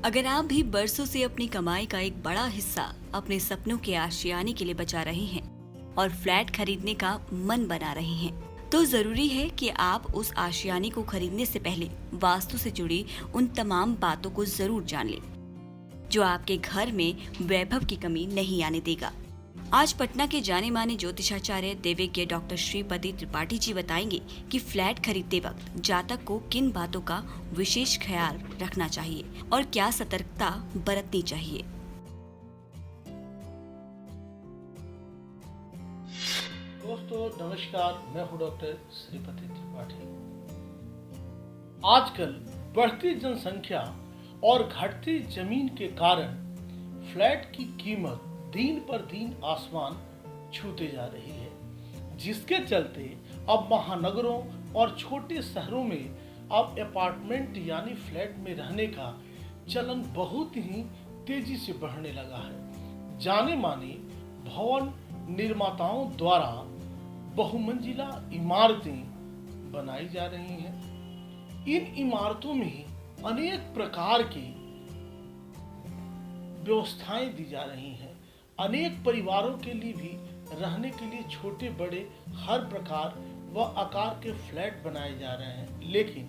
अगर आप भी बरसों से अपनी कमाई का एक बड़ा हिस्सा अपने सपनों के आशियाने के लिए बचा रहे हैं और फ्लैट खरीदने का मन बना रहे हैं, तो जरूरी है कि आप उस आशियाने को खरीदने से पहले वास्तु से जुड़ी उन तमाम बातों को जरूर जान लें, जो आपके घर में वैभव की कमी नहीं आने देगा। आज पटना के जाने माने ज्योतिषाचार्य देवज्ञ डॉक्टर श्रीपति त्रिपाठी जी बताएंगे कि फ्लैट खरीदते वक्त जातक को किन बातों का विशेष ख्याल रखना चाहिए और क्या सतर्कता बरतनी चाहिए। दोस्तों नमस्कार, मैं हूं डॉक्टर श्रीपति त्रिपाठी। आजकल बढ़ती जनसंख्या और घटती जमीन के कारण फ्लैट की कीमत दिन पर दिन आसमान छूते जा रही है, जिसके चलते अब महानगरों और छोटे शहरों में अब अपार्टमेंट यानी फ्लैट में रहने का चलन बहुत ही तेजी से बढ़ने लगा है। जाने माने भवन निर्माताओं द्वारा बहुमंजिला इमारतें बनाई जा रही हैं। इन इमारतों में अनेक प्रकार की व्यवस्थाएं दी जा रही हैं। अनेक परिवारों के लिए भी रहने के लिए छोटे बड़े हर प्रकार व आकार के फ्लैट बनाए जा रहे हैं। लेकिन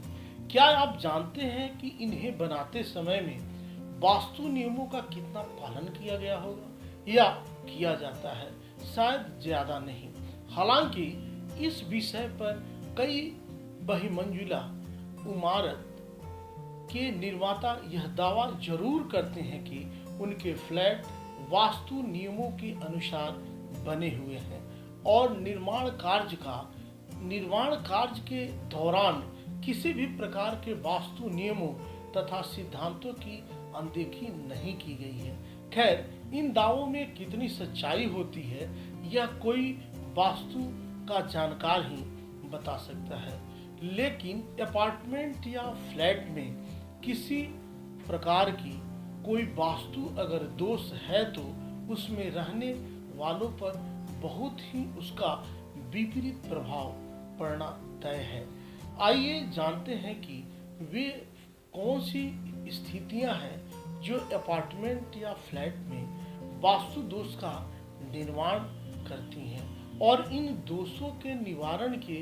क्या आप जानते हैं कि इन्हें बनाते समय में वास्तु नियमों का कितना पालन किया गया होगा या किया जाता है? शायद ज्यादा नहीं। हालांकि इस विषय पर कई बहुमंजिला इमारत के निर्माता यह दावा जरूर करते हैं कि उनके फ्लैट वास्तु नियमों के अनुसार बने हुए हैं और निर्माण कार्य के दौरान किसी भी प्रकार के वास्तु नियमों तथा सिद्धांतों की अनदेखी नहीं की गई है। खैर, इन दावों में कितनी सच्चाई होती है यह कोई वास्तु का जानकार ही बता सकता है। लेकिन अपार्टमेंट या फ्लैट में किसी प्रकार की कोई वास्तु अगर दोष है तो उसमें रहने वालों पर बहुत ही उसका विपरीत प्रभाव पड़ना तय है। आइए जानते हैं कि वे कौन सी स्थितियां हैं जो अपार्टमेंट या फ्लैट में वास्तु दोष का निर्माण करती हैं और इन दोषों के निवारण के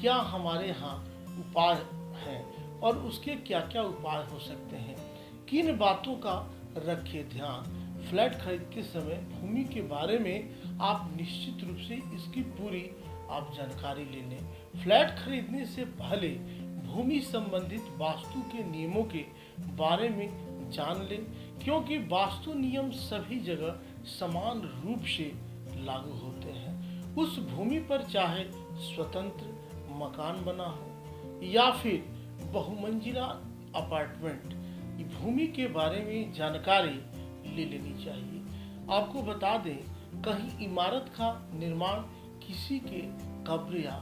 क्या हमारे यहाँ उपाय हैं और उसके क्या क्या उपाय हो सकते हैं। किन बातों का रखें ध्यान। फ्लैट खरीदते समय भूमि के बारे में आप निश्चित रूप से इसकी पूरी आप जानकारी ले लें। फ्लैट खरीदने से पहले भूमि संबंधित वास्तु के नियमों के बारे में जान लें, क्योंकि वास्तु नियम सभी जगह समान रूप से लागू होते हैं। उस भूमि पर चाहे स्वतंत्र मकान बना हो या फिर बहुमंजिला अपार्टमेंट, भूमि के बारे में जानकारी ले लेनी चाहिए। आपको बता दें, कहीं इमारत का निर्माण किसी के कब्र या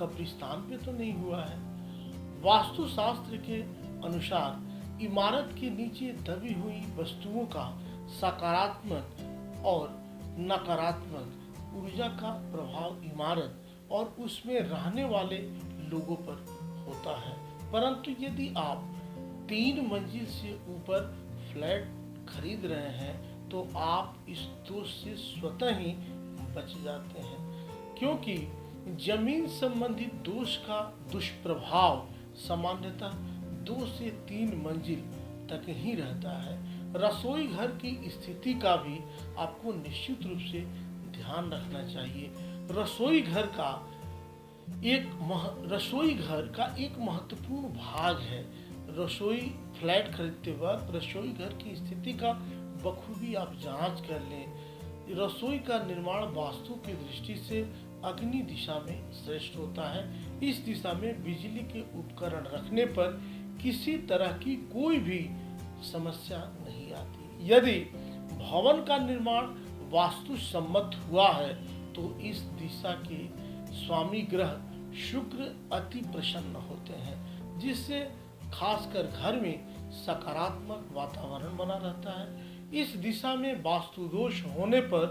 कब्रिस्तान पे तो नहीं हुआ है। वास्तु शास्त्र के अनुसार इमारत के नीचे दबी हुई वस्तुओं का सकारात्मक और नकारात्मक ऊर्जा का प्रभाव इमारत और उसमें रहने वाले लोगों पर होता है। परंतु यदि आप 3 मंजिल से ऊपर फ्लैट खरीद रहे हैं तो आप इस दोष से स्वतः ही बच जाते हैं, क्योंकि जमीन संबंधित दोष का दुष्प्रभाव सामान्यतः 2 से 3 मंजिल तक ही रहता है। रसोई घर की स्थिति का भी आपको निश्चित रूप से ध्यान रखना चाहिए। रसोई घर का एक महत्वपूर्ण भाग है। रसोई फ्लैट खरीदते वक्त रसोई घर की स्थिति का बखूबी आप जांच कर लें। रसोई का निर्माण वास्तु की दृष्टि से अग्नि दिशा में श्रेष्ठ होता है। इस दिशा में बिजली के उपकरण रखने पर किसी तरह की कोई भी समस्या नहीं आती। यदि भवन का निर्माण वास्तु सम्मत हुआ है तो इस दिशा के स्वामी ग्रह शुक्र अति प्रसन्न होते हैं, जिससे खासकर घर में सकारात्मक वातावरण बना रहता है। इस दिशा में वास्तु दोष होने पर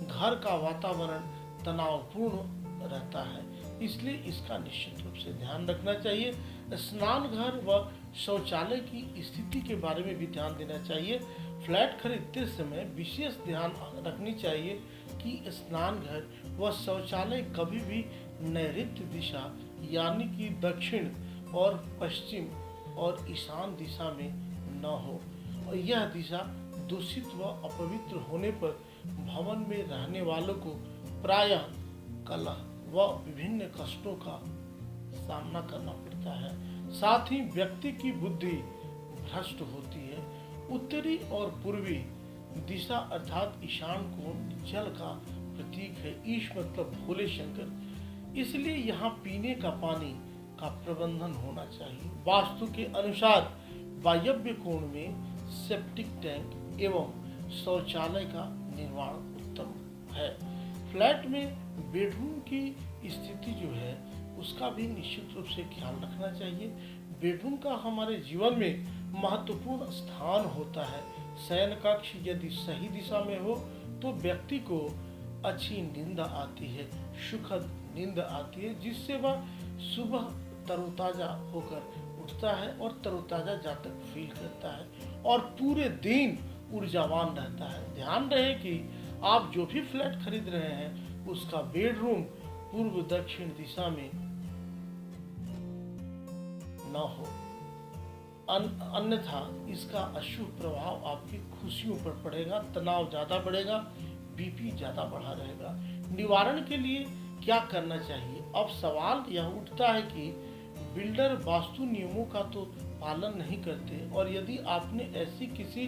घर का वातावरण तनावपूर्ण रहता है, इसलिए इसका निश्चित रूप से ध्यान रखना चाहिए। स्नान घर व शौचालय की स्थिति के बारे में भी ध्यान देना चाहिए। फ्लैट खरीदते समय विशेष ध्यान रखनी चाहिए कि स्नान घर व शौचालय कभी भी नैऋत्य दिशा यानी कि दक्षिण और पश्चिम और ईशान दिशा में न हो, और यह दिशा दूषित व अपवित्र होने पर भवन में रहने वालों को प्रायः कलह व विभिन्न कष्टों का सामना करना पड़ता है। साथ ही व्यक्ति की बुद्धि भ्रष्ट होती है। उत्तरी और पूर्वी दिशा अर्थात ईशान कोण जल का प्रतीक है। ईश मतलब भोले शंकर, इसलिए यहाँ पीने का पानी का प्रबंधन होना चाहिए। वास्तु के अनुसार वायव्य कोण में सेप्टिक टैंक एवं शौचालय का निर्माण उत्तम है। फ्लैट में बेडरूम की स्थिति जो है उसका भी निश्चित रूप से ख्याल रखना चाहिए। बेडरूम का हमारे जीवन में महत्वपूर्ण स्थान होता है। शयन कक्ष यदि सही दिशा में हो तो व्यक्ति को अच्छी नींद आती है, सुखद नींद आती है, जिससे वह सुबह तरोताजा होकर उठता है और तरोताजा जातक फील करता है और पूरे दिन ऊर्जावान रहता है। ध्यान रहे कि आप जो भी फ्लैट खरीद रहे हैं उसका बेडरूम पूर्व दक्षिण दिशा में न हो, अन्यथा इसका अशुभ प्रभाव आपकी खुशियों पर पड़ेगा, तनाव ज्यादा बढ़ेगा, बीपी ज्यादा बढ़ा रहेगा। निवारण के लिए क्या करना चाहिए? अब सवाल यह उठता है कि बिल्डर वास्तु नियमों का तो पालन नहीं करते, और यदि आपने ऐसी किसी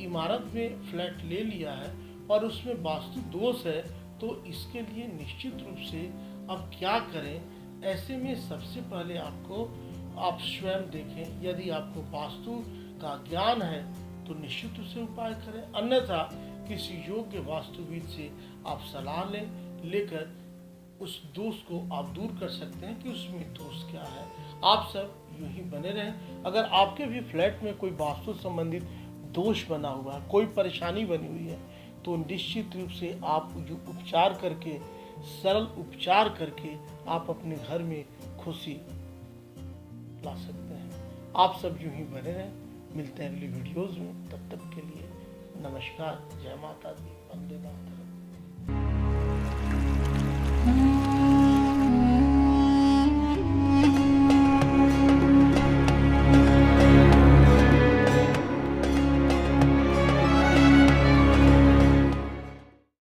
इमारत में फ्लैट ले लिया है और उसमें वास्तु दोष है तो इसके लिए निश्चित रूप से अब क्या करें? ऐसे में सबसे पहले आप स्वयं देखें। यदि आपको वास्तु का ज्ञान है तो निश्चित रूप से उपाय करें, अन्यथा किसी योग्य वास्तुविद से आप सलाह लेकर उस दोष को आप दूर कर सकते हैं कि उसमें दोष क्या है। आप सब यूं ही बने रहें। अगर आपके भी फ्लैट में कोई वास्तु संबंधित दोष बना हुआ है, कोई परेशानी बनी हुई है, तो निश्चित रूप से आप जो उपचार करके, सरल उपचार करके आप अपने घर में खुशी ला सकते हैं। आप सब यूं ही बने रहें। मिलते हैं अगली वीडियोज़ में, तब तक के लिए नमस्कार, जय माता दी, वंदे मातरम।